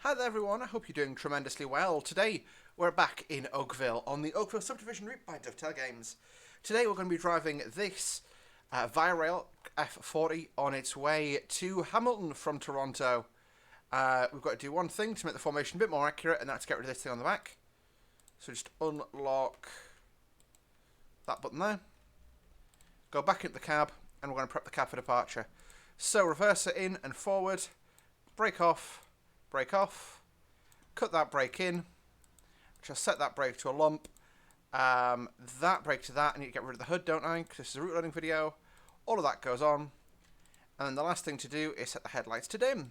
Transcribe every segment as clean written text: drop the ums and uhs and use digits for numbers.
Hi there everyone, I hope you're doing tremendously well. Today we're back in Oakville on the Oakville Subdivision route by Dovetail Games. Today we're going to be driving this Via Rail F40 on its way to Hamilton from Toronto. We've got to do one thing to make the formation a bit more accurate, and that's get rid of this thing on the back. So just unlock that button there. Go back into the cab, and we're going to prep the cab for departure. So reverse it in and forward, brake off, cut that brake in, just set that brake to a lump, that brake to that. I need to get rid of the hood, don't I, because this is a route loading video. All of that goes on, and then the last thing to do is set the headlights to dim.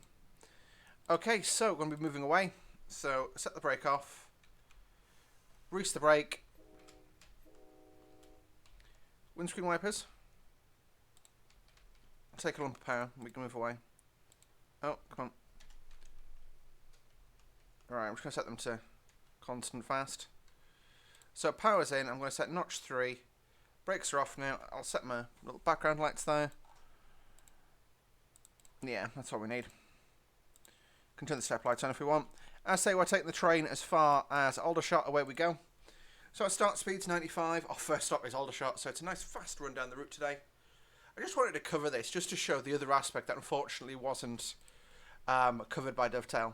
Okay, so we're going to be moving away, so set the brake off, grease the brake, windscreen wipers, take a lump of power, and we can move away. Oh, come on. Alright, I'm just going to set them to constant fast. So power's in, I'm going to set notch 3. Brakes are off now. I'll set my little background lights there. Yeah, that's all we need. Can turn the step lights on if we want. As I say, we're taking the train as far as Aldershot, away we go. So our start speed's 95. Our first stop is Aldershot, so it's a nice fast run down the route today. I just wanted to cover this just to show the other aspect that unfortunately wasn't covered by Dovetail.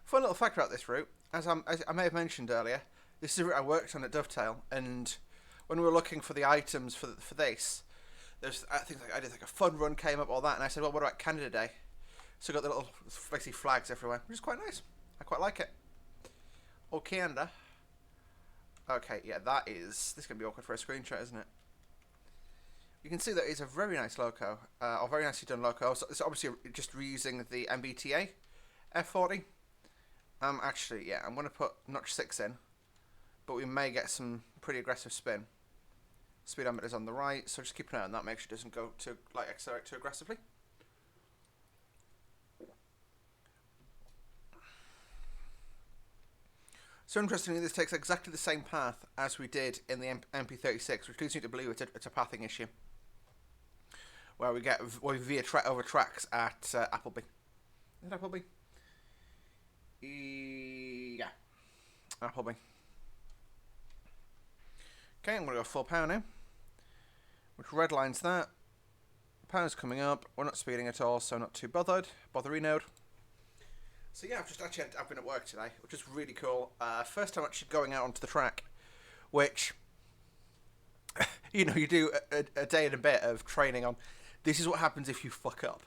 Fun little fact about this route, as I may have mentioned earlier, this is a route I worked on at Dovetail, and when we were looking for the items for this, there's things like I did like a fun run came up, all that, and I said, well, what about Canada Day? So I got the little basically flags everywhere, which is quite nice. I quite like it. Oh, Canada. Okay, yeah, this is going to be awkward for a screenshot, isn't it? You can see that it's a very nice loco, or very nicely done loco. So it's obviously just reusing the MBTA F40. Actually, yeah, I'm going to put notch 6 in, but we may get some pretty aggressive spin. Speedometer's on the right, so just keep an eye on that, make sure it doesn't go to accelerate too aggressively. So interestingly, this takes exactly the same path as we did in the MP36, which leads me to believe it's a pathing issue, where we veer over tracks at Appleby. Is it Appleby? Yeah, Appleby. Okay, I'm going to go full power now, which redlines that. Power's coming up. We're not speeding at all, so not too botherino. So yeah, I've been at work today, which is really cool. First time actually going out onto the track, which you do a day and a bit of training on. This is what happens if you fuck up.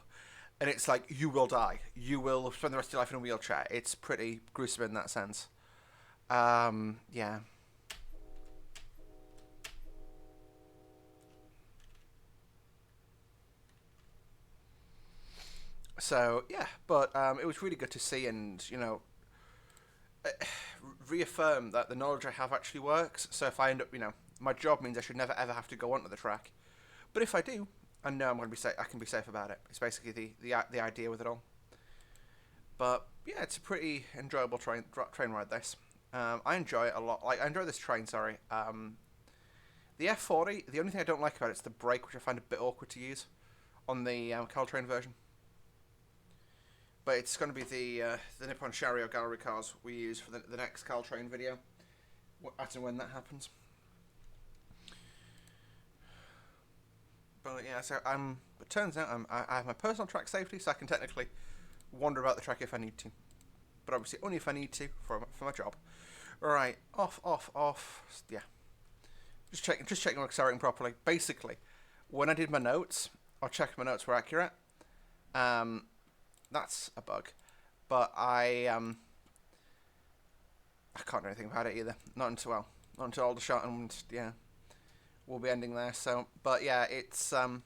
And it's like, you will die. You will spend the rest of your life in a wheelchair. It's pretty gruesome in that sense. Yeah. So, yeah. But it was really good to see and, reaffirm that the knowledge I have actually works. So if I end up, my job means I should never ever have to go onto the track. But if I do, I know I'm going to be safe. I can be safe about it. It's basically the idea with it all. But yeah, it's a pretty enjoyable train ride. This I enjoy it a lot. I enjoy this train. Sorry. The F40. The only thing I don't like about it is the brake, which I find a bit awkward to use on the Caltrain version. But it's going to be the Nippon Chariot gallery cars we use for the next Caltrain video, as and when that happens. But yeah, so it turns out I have my personal track safety, so I can technically wander about the track if I need to. But obviously only if I need to for my job. Right, off. Yeah, just checking we're accelerating properly. Basically, when I did my notes, I checked my notes were accurate. That's a bug, but I can't do anything about it either. Not until Aldershot, and yeah. We'll be ending there. So, but yeah, it's sorry,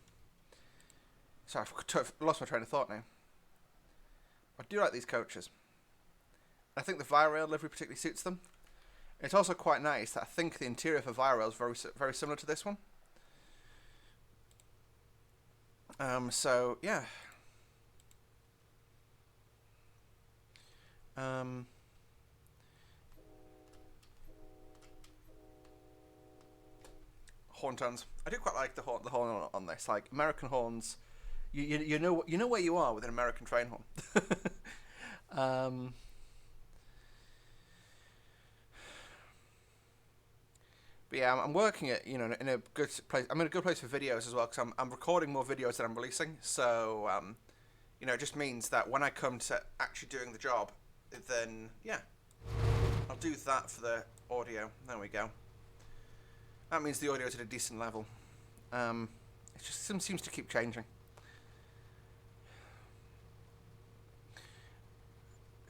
I've lost my train of thought now. I do like these coaches. I think the Via Rail livery particularly suits them. It's also quite nice that I think the interior for Via Rail is very similar to this one. So yeah. Horn tones. I do quite like the horn on this. Like American horns, you know where you are with an American train horn. I'm working at, in a good place. I'm in a good place for videos as well, because I'm recording more videos than I'm releasing. So, it just means that when I come to actually doing the job, then, yeah, I'll do that for the audio. There we go. That means the audio's at a decent level. It just seems to keep changing.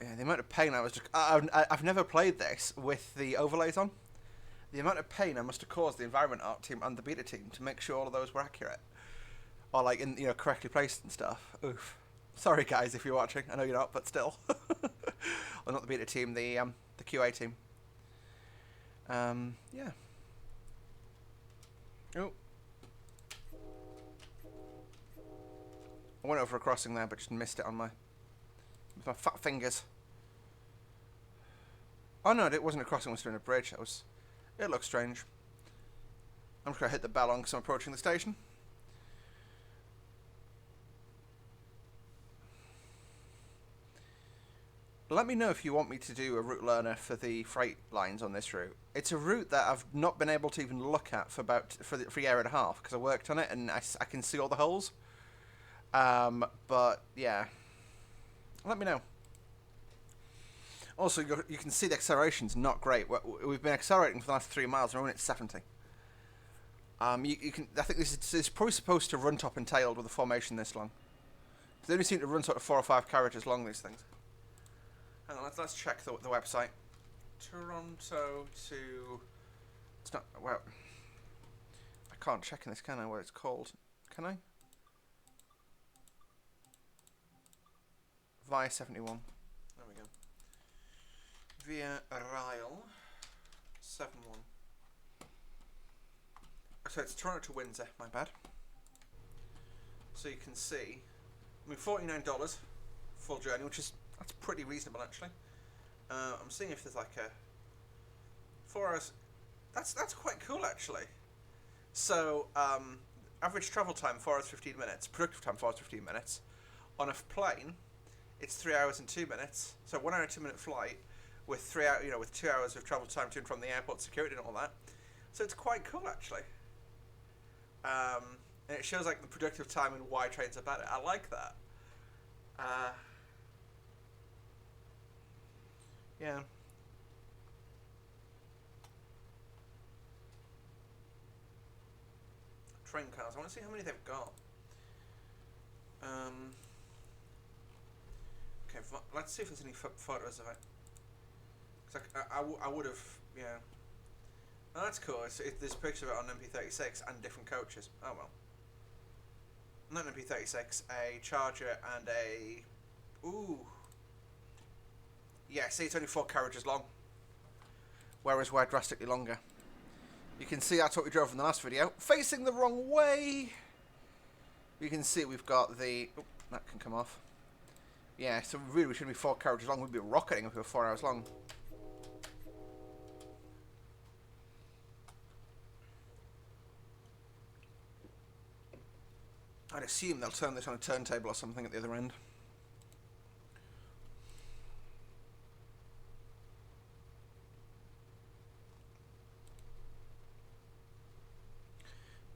Yeah, the amount of pain I was just... I've never played this with the overlays on. The amount of pain I must have caused the environment art team and the beta team to make sure all of those were accurate. Or, like, correctly placed and stuff. Oof. Sorry, guys, if you're watching. I know you're not, but still. Or not the beta team, the QA team. Yeah. Oh. I went over a crossing there, but just missed it with my fat fingers. Oh no, it wasn't a crossing, it was doing a bridge. It looked strange. I'm just going to hit the bell on because I'm approaching the station. Let me know if you want me to do a route learner for the freight lines on this route. It's a route that I've not been able to even look at for a year and a half because I worked on it and I can see all the holes. But yeah, let me know. Also, you can see the acceleration's not great. We've been accelerating for the last 3 miles, and we're only at 70. You can. I think this is probably supposed to run top and tailed with a formation this long. They only seem to run sort of 4 or 5 carriages long, these things. Hang on, let's check the website. Toronto to... It's not... Well... I can't check in this, can I, what it's called? Can I? Via 71. There we go. Via Rail 71. So it's Toronto to Windsor, my bad. So you can see, I mean, $49 full journey, that's pretty reasonable actually. I'm seeing if there's like a 4 hours. That's quite cool actually. So average travel time 4 hours 15 minutes. Productive time 4 hours 15 minutes. On a plane, it's 3 hours and 2 minutes. So 1 hour and 2 minute flight with 3 hours, with 2 hours of travel time to and from the airport, security and all that. So it's quite cool actually. And it shows like the productive time and why trains are better. I like that. Yeah. Train cars. I want to see how many they've got. Okay, let's see if there's any photos of it. Cause I would have, yeah. Oh, that's cool. There's pictures of it on MP36 and different coaches. Oh well. Not an MP36, a Charger and a... Ooh. Yeah, see, it's only 4 carriages long. Whereas we're drastically longer. You can see that's what we drove in the last video. Facing the wrong way! You can see we've got the... Oh, that can come off. Yeah, so really we shouldn't be 4 carriages long. We'd be rocketing if we were 4 hours long. I'd assume they'll turn this on a turntable or something at the other end.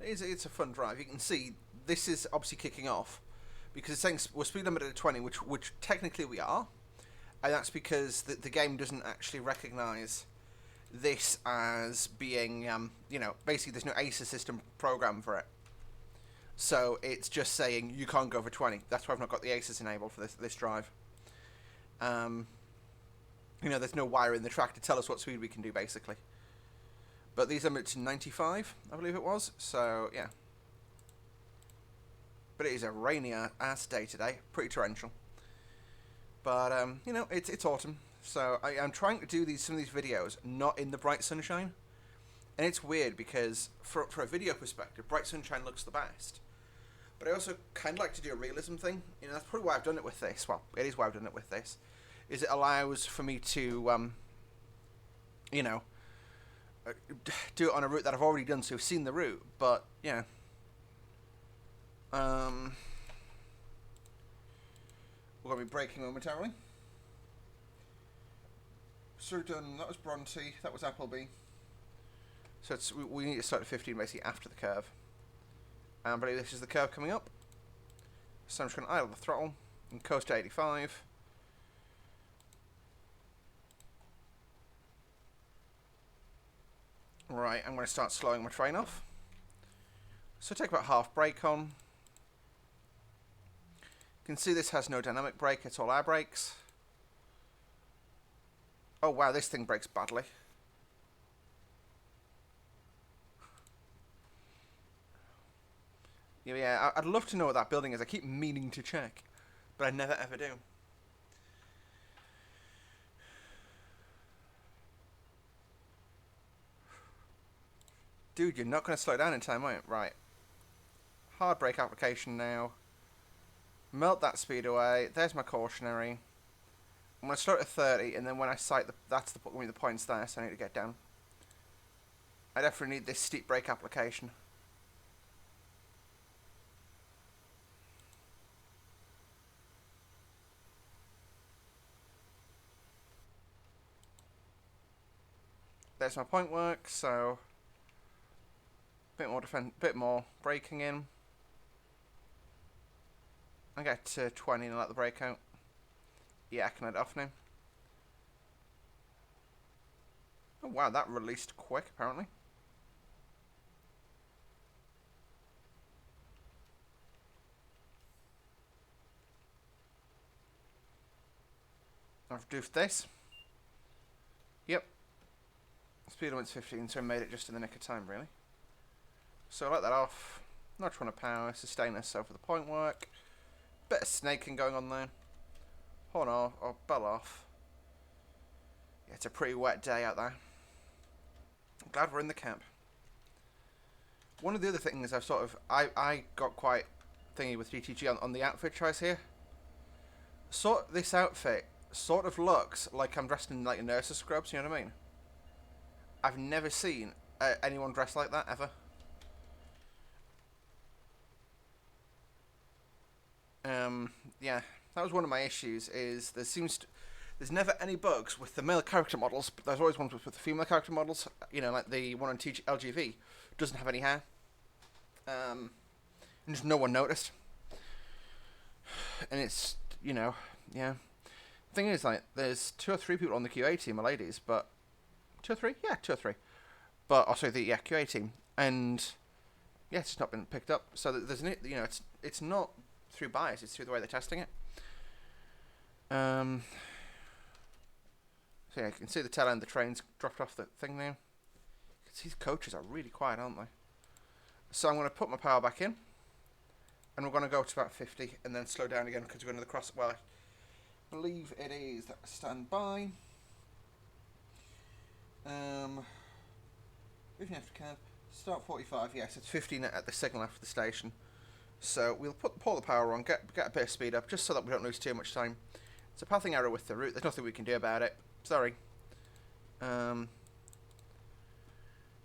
It's a fun drive. You can see this is obviously kicking off because it's saying we're speed limited at 20, which technically we are, and that's because the game doesn't actually recognise this as being, basically there's no ACES system program for it. So it's just saying you can't go over 20. That's why I've not got the ACES enabled for this drive. There's no wire in the track to tell us what speed we can do, basically. But these limit to 95, I believe it was. So, yeah. But it is a rainy ass day today. Pretty torrential. But, it's autumn. So I'm trying to do some of these videos not in the bright sunshine. And it's weird because for a video perspective, bright sunshine looks the best. But I also kind of like to do a realism thing. That's probably why I've done it with this. Well, it is why I've done it with this. Is it allows for me to, do it on a route that I've already done, so I've seen the route. But, yeah. We're going to be braking momentarily. So done, that was Bronte, that was Appleby. So we need to start at 15 basically after the curve. And I believe this is the curve coming up. So I'm just going to idle the throttle and coast to 85. Right, I'm going to start slowing my train off. So take about half brake on. You can see this has no dynamic brake, it's all air brakes. Oh wow, this thing brakes badly. Yeah, I'd love to know what that building is. I keep meaning to check, but I never ever do. Dude, you're not going to slow down in time, are you? Right. Hard brake application now. Melt that speed away. There's my cautionary. I'm going to start at 30, and then when I sight that's the points there, so I need to get down. I definitely need this steep brake application. There's my point work, so bit more braking in. I get to 20 and let the brake out. Yeah, I can let it off now. Oh wow, that released quick apparently. I've doofed this. Yep. Speed limit's 15, so I made it just in the nick of time really. So let that off. Not trying to power, sustain this, so for the point work. Bit of snaking going on there. Hold on, I'll bell off. Yeah, it's a pretty wet day out there. I'm glad we're in the camp. One of the other things I've I got quite thingy with GTG on the outfit choice here. This outfit sort of looks like I'm dressed in like nurse's scrubs, you know what I mean? I've never seen anyone dressed like that ever. Yeah, that was one of my issues, is there's never any bugs with the male character models, but there's always ones with the female character models, you know, like the one on LGV, doesn't have any hair. And just no one noticed. And it's, you know, yeah. Thing is, like, there's 2 or 3 people on the QA team are ladies, but 2 or 3? Yeah, 2 or 3. But also the QA team, and yeah, it's not been picked up. So there's you know, it's not through bias, it's through the way they're testing it. So yeah, you can see the tail end of the train's dropped off the thing now. You can see these coaches are really quiet, aren't they? So I'm going to put my power back in, and we're going to go to about 50, and then slow down again because we're going to the cross. Well, I believe it is that stand by. Moving after curve. Start 45. Yes, it's 15 at the signal after the station. So we'll pull the power on, get a bit of speed up, just so that we don't lose too much time. It's a pathing error with the route. There's nothing we can do about it. Sorry. But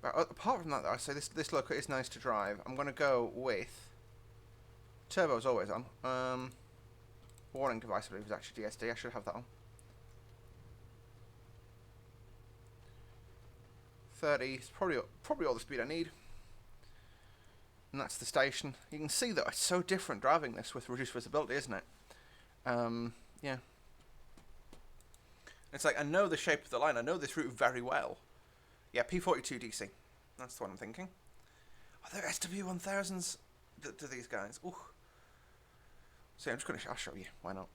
apart from that, though, I say this look is nice to drive. I'm going to go with turbo's always on. Warning device, I believe, is actually DSD. I should have that on. 30 is probably all the speed I need. And that's the station. You can see that it's so different driving this with reduced visibility, isn't it? Yeah. It's like, I know the shape of the line. I know this route very well. Yeah, P42 DC. That's the one I'm thinking. Oh, they're SW1000s to these guys. Ooh. So I'm just I'll show you. Why not?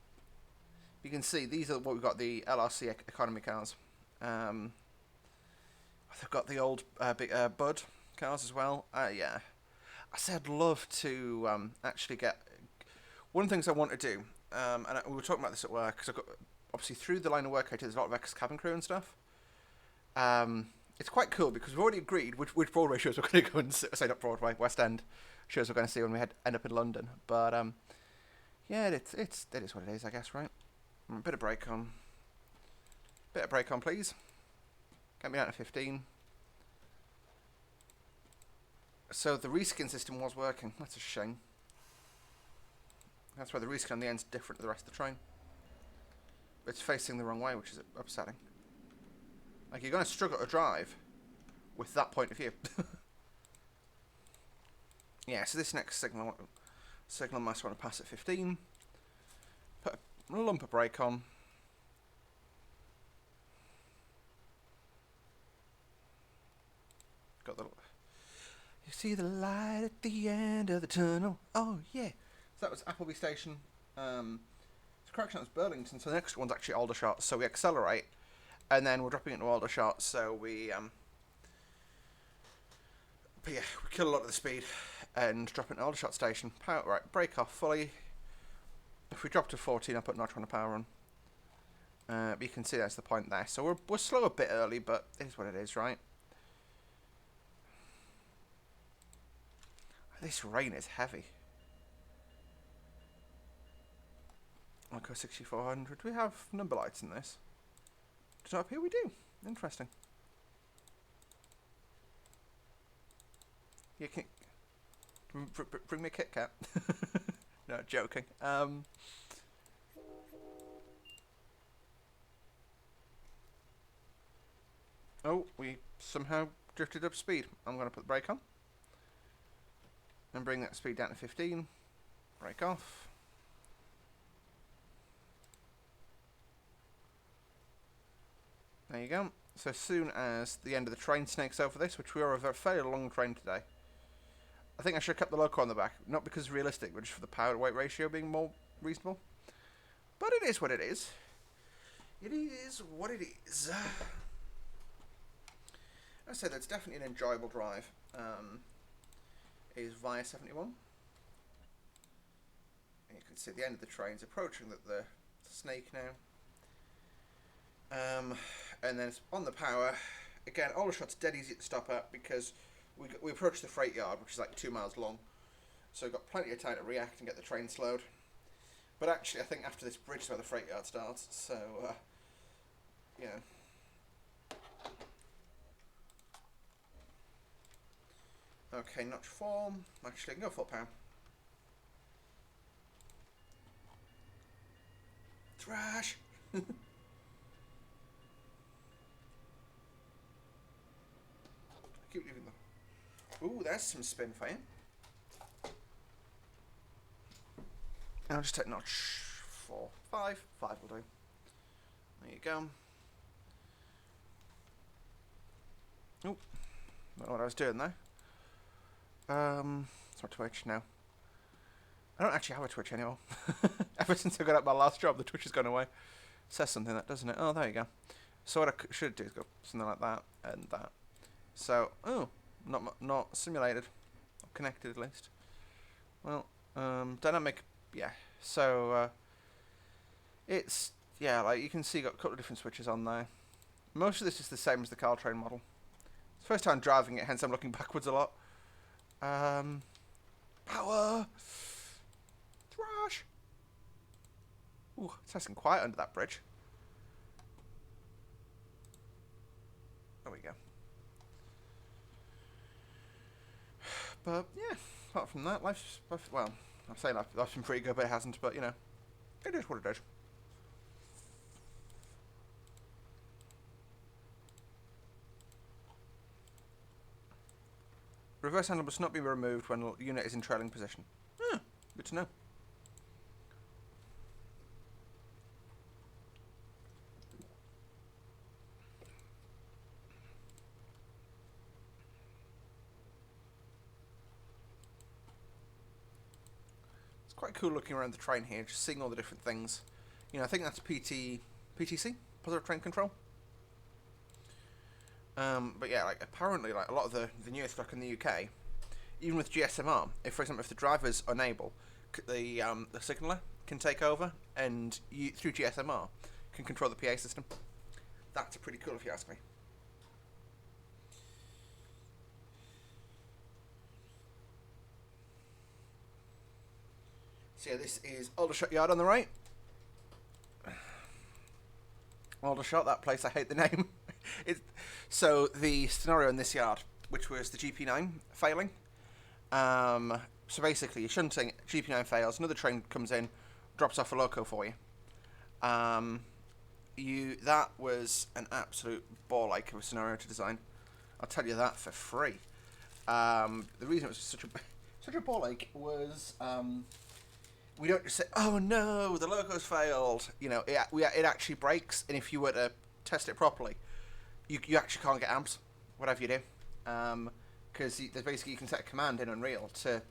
You can see these are what we've got, the LRC economy cars. They've got the old big Bud cars as well. Yeah. I said I'd love to actually get... One of the things I want to do, and we were talking about this at work, because I've got, obviously through the line of work I do, there's a lot of ex-cabin crew and stuff. It's quite cool because we've already agreed which Broadway shows we're going to go and see. Say not Broadway, West End shows we're going to see when we end up in London. But yeah, it is what it is, I guess, right? A bit of brake on. Bit of brake on, please. Get me down to 15. So the reskin system was working. That's a shame. That's why the reskin on the end's different to the rest of the train. It's facing the wrong way, which is upsetting. Like, you're going to struggle to drive with that point of view. Yeah, so this next signal mass I want to pass at 15. Put a lump of brake on. Got the... You see the light at the end of the tunnel. Oh, yeah. So that was Appleby Station. Correction, that was Burlington. So the next one's actually Aldershot. So we accelerate, and then we're dropping into Aldershot. So we we kill a lot of the speed and drop into Aldershot Station. Power, right, brake off fully. If we drop to 14, I'll put notch on the power on. But you can see that's the point there. So we're slow a bit early, but it is what it is, right? This rain is heavy. I'll go 6400. Do we have number lights in this? Does not appear we do. Interesting. Yeah, can bring me a Kit Kat. No, joking. Oh, we somehow drifted up speed. I'm going to put the brake on. And bring that speed down to 15. Brake off. There you go. So as soon as the end of the train snakes over this, which we are a fairly long train today, I think I should have kept the loco on the back. Not because it's realistic, but just for the power to weight ratio being more reasonable. But it is what it is. It is what it is. I said that's definitely an enjoyable drive. Is via 71. And you can see the end of the train's approaching the snake now. And then it's on the power. Again, Aldershot's dead easy to stop at because we approach the freight yard, which is like 2 miles long. So we've got plenty of time to react and get the train slowed. But actually, I think after this bridge is where the freight yard starts. So, yeah. Okay, notch form. Actually, I can go full power. Thrash! Keep leaving though. Ooh, there's some spin for you. And I'll just take notch 4, 5. 5 will do. There you go. Oh, don't know what I was doing there. It's my Twitch now. I don't actually have a Twitch anymore. Ever since I got out my last job, the Twitch has gone away. Says something, that doesn't it? Oh, there you go. So what I should do is go something like that and that. So, oh, not simulated, or connected at least. Well, dynamic, yeah. So it's like you can see, got a couple of different switches on there. Most of this is the same as the Caltrain model. It's the first time driving it, hence I'm looking backwards a lot. Power! Thrash! Ooh, it's nice and quiet under that bridge. There we go. But, yeah, apart from that, life's well, I'm saying life's been pretty good, but it hasn't, but, you know, it is what it is. Reverse handle must not be removed when the unit is in trailing position. Good to know. It's quite cool looking around the train here, just seeing all the different things. You know, I think that's PTC, Positive Train Control. But yeah, like apparently, like a lot of the newest stock in the UK, even with GSMR, if for example if the driver's unable, the signaller can take over, and you through GSMR can control the PA system. That's pretty cool if you ask me. So yeah, this is Aldershot Yard on the right. Aldershot, that place, I hate the name. So the scenario in this yard, which was the GP9 failing. So basically, you're shunting, GP9 fails, another train comes in, drops off a loco for you. That was an absolute ball-ache of a scenario to design. I'll tell you that for free. The reason it was such a ball ache was we don't just say, "Oh no, the logo's failed." You know, it actually breaks, and if you were to test it properly, you actually can't get amps, whatever you do, because there's basically you can set a command in Unreal to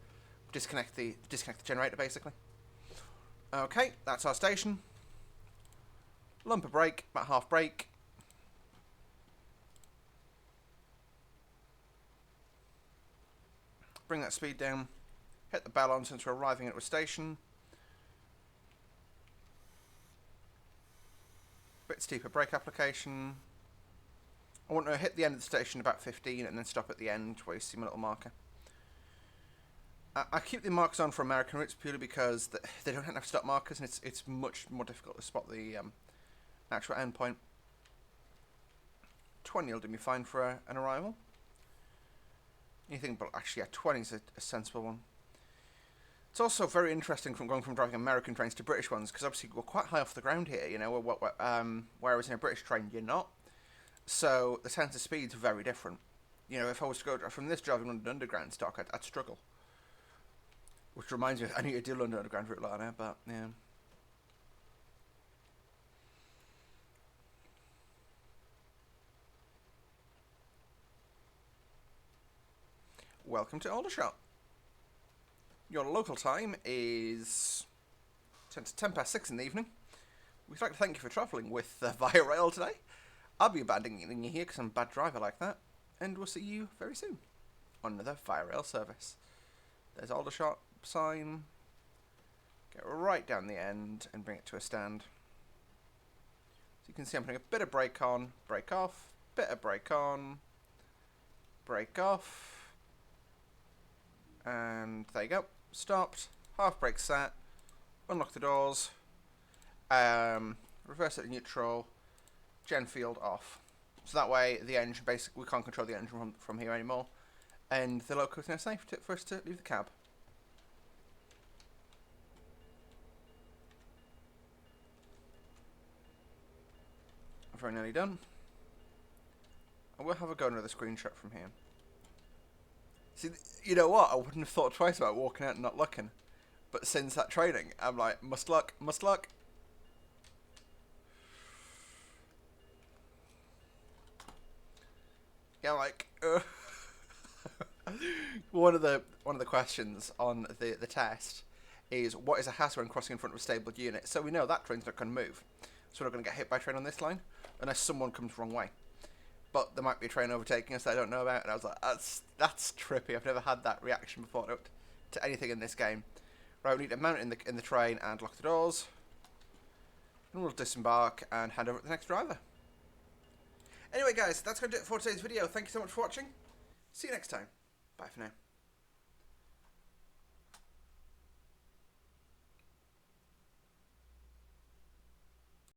disconnect the generator basically. Okay, that's our station. Lumper brake, about half brake. Bring that speed down. Hit the bell on since we're arriving at a station. Bit steeper brake application. I want to hit the end of the station about 15 and then stop at the end where you see my little marker. I keep the markers on for American routes purely because they don't have stop markers and it's much more difficult to spot the actual endpoint. 20 will do me fine for an arrival. Anything but actually, yeah, 20 is a sensible one. It's also very interesting from going from driving American trains to British ones because obviously we're quite high off the ground here, you know, whereas in a British train you're not. So the sense of speed's very different. You know, if I was to go from this driving London Underground stock, I'd struggle. Which reminds me, I need to do London Underground route liner, but yeah. Welcome to Aldershot. Your local time is 10 past 6 in the evening. We'd like to thank you for travelling with Via Rail today. I'll be abandoning you here because I'm a bad driver like that. And we'll see you very soon on another Via Rail service. There's Aldershot sign. Get right down the end and bring it to a stand. So you can see I'm putting a bit of brake on, brake off, bit of brake on, brake off. And there you go. Stopped. Half brake set. Unlock the doors. Reverse it to neutral. Gen field off. So that way the engine, basically we can't control the engine from here anymore. And the local is now safe for us to leave the cab. Very nearly done. I will have a go another screenshot from here. See, you know what? I wouldn't have thought twice about walking out and not looking. But since that training, I'm like, must look, must look. Yeah, like, one of the questions on the test is what is a hazard when crossing in front of a stabled unit? So we know that train's not going to move. So we're not going to get hit by a train on this line unless someone comes the wrong way. But there might be a train overtaking us that I don't know about, and I was like, that's trippy. I've never had that reaction before to anything in this game. Right, we need to mount in the train and lock the doors. And we'll disembark and hand over to the next driver. Anyway, guys, that's going to do it for today's video. Thank you so much for watching. See you next time. Bye for now.